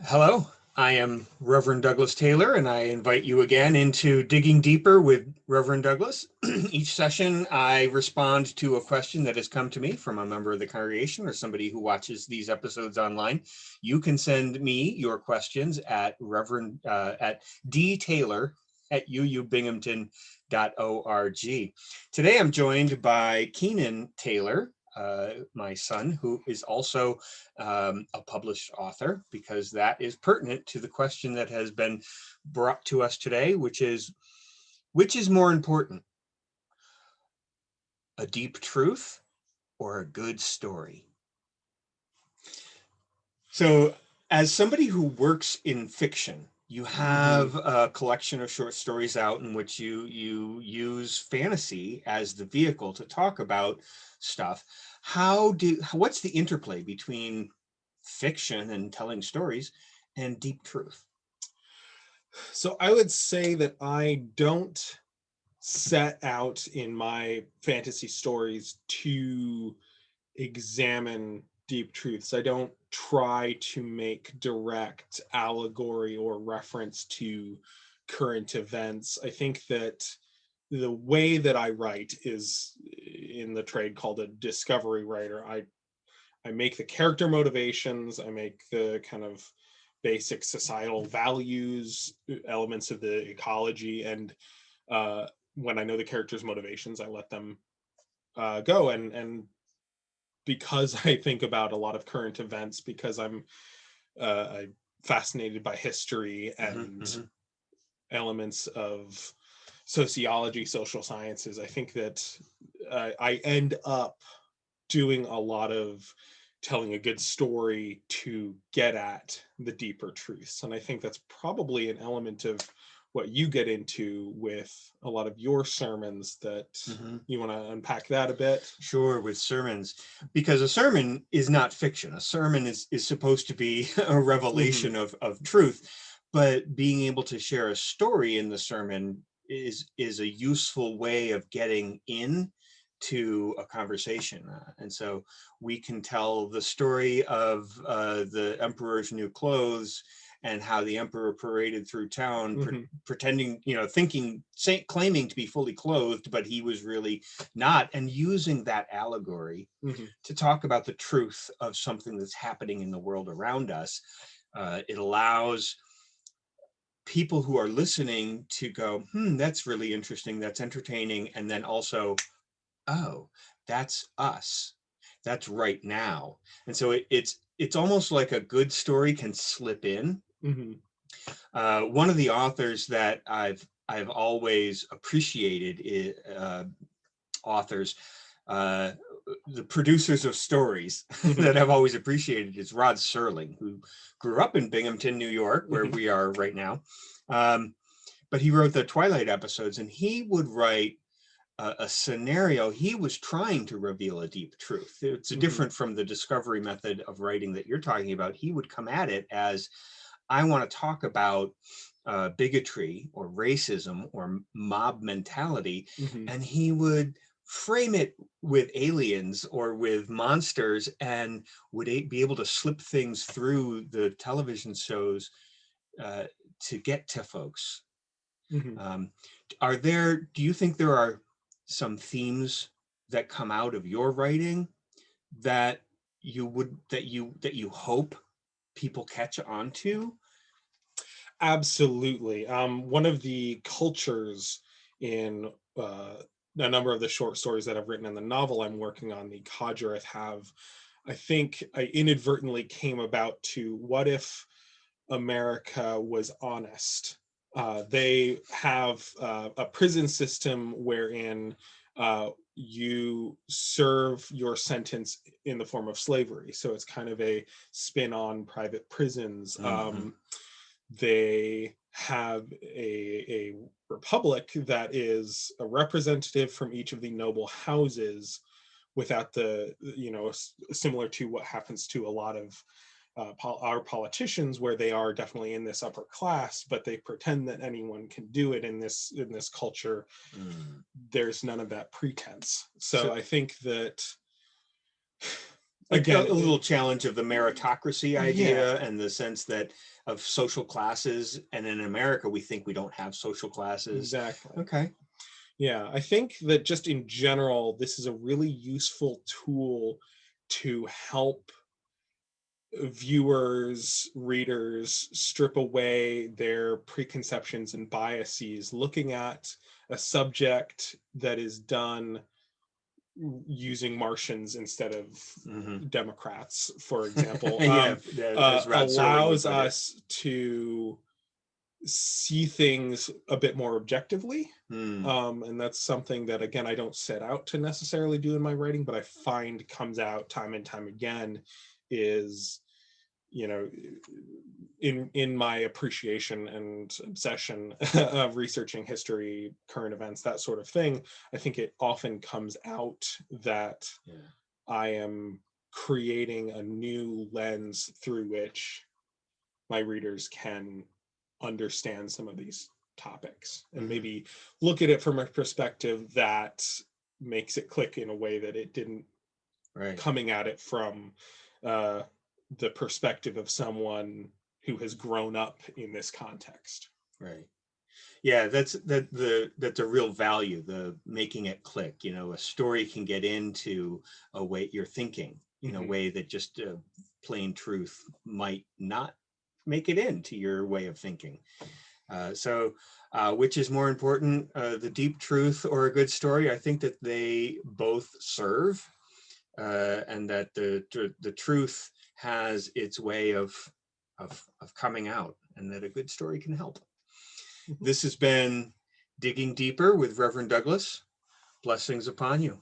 Hello, I am Reverend Douglas Taylor, and I invite you again into Digging Deeper with Reverend Douglas. Each session, I respond to a question that has come to me from a member of the congregation or somebody who watches these episodes online. You can send me your questions at at dtaylor at uubinghamton.org. Today, I'm joined by Keenan Taylor, my son, who is also a published author, because that is pertinent to the question that has been brought to us today, which is more important, a deep truth or a good story? So, as somebody who works in fiction, you have a collection of short stories out in which you use fantasy as the vehicle to talk about stuff. What's the interplay between fiction and telling stories and deep truth? So I would say that I don't set out in my fantasy stories to examine deep truths. I don't try to make direct allegory or reference to current events. I think that the way that I write is in the trade called a discovery writer. I make the character motivations, I make the kind of basic societal values, elements of the ecology, and uh, when I know the characters' motivations, I let them go. And because I think about a lot of current events, because I'm fascinated by history Mhm, and mhm. elements of sociology, social sciences, I think that I end up doing a lot of telling a good story to get at the deeper truths. And I think that's probably an element of what you get into with a lot of your sermons that Mhm. you want to unpack that a bit. Sure, with sermons, because a sermon is not fiction. A sermon is supposed to be a Mm-hmm. revelation of truth, but being able to share a story in the sermon is a useful way of getting in to a conversation. And so we can tell the story of the emperor's new clothes and how the emperor paraded through town, Mm-hmm. pretending, claiming to be fully clothed, but he was really not, and using that allegory Mm-hmm. to talk about the truth of something that's happening in the world around us. It allows people who are listening to go, that's really interesting, that's entertaining, and then also, oh, that's us, that's right now. And so it's almost like a good story can slip in. Mm-hmm. One of the authors that I've always appreciated is, authors, uh, the producers of stories Mm-hmm. that I've always appreciated is Rod Serling, who grew up in Binghamton, New York, where Mm-hmm. we are right now. Um, but he wrote the Twilight episodes, and he would write a scenario. He was trying to reveal a deep truth. It's Mm-hmm. different from the discovery method of writing that you're talking about. He would come at it as, I want to talk about bigotry or racism or mob mentality, Mm-hmm. and he would frame it with aliens or with monsters, and would be able to slip things through the television shows uh, to get to folks. Mm-hmm. Um, do you think there are some themes that come out of your writing that you hope people catch on to? Absolutely. One of the cultures in a number of the short stories that I've written in the novel I'm working on, the Conjureth, have, I think, I inadvertently came about to what if America was honest. They have a prison system wherein you serve your sentence in the form of slavery. So it's kind of a spin on private prisons. Mm-hmm. They have a republic that is a representative from each of the noble houses without the, similar to what happens to a lot of our politicians, where they are definitely in this upper class, but they pretend that anyone can do it in this culture. Mm. There's none of that pretense. So, So I think that again, a little challenge of the meritocracy idea, yeah, and the sense that of social classes. And in America, we think we don't have social classes. exactly. Okay. Yeah, I think that just in general, this is a really useful tool to help viewers, readers strip away their preconceptions and biases, looking at a subject that is done using Martians instead of Hmm. Democrats, for example, Yeah, as Rod Serling would allows put it. us to see things a bit more objectively. Hmm. And that's something that, again, I don't set out to necessarily do in my writing, but I find comes out time and time again is, you know, in my appreciation and obsession of researching history, current events, that sort of thing. I think it often comes out that Yeah. I am creating a new lens through which my readers can understand some of these topics and Hmm. maybe look at it from a perspective that makes it click in a way that it didn't Right. coming at it from uh, the perspective of someone who has grown up in this context. Right. Yeah, that's a real value, the making it click. A story can get into a way you're thinking in a Mm-hmm. way that just plain truth might not make it into your way of thinking. Which is more important, the deep truth or a good story? I think that they both serve, and that the truth has its way of coming out, and that a good story can help. Mm-hmm. This has been Digging Deeper with Reverend Douglas. Blessings upon you.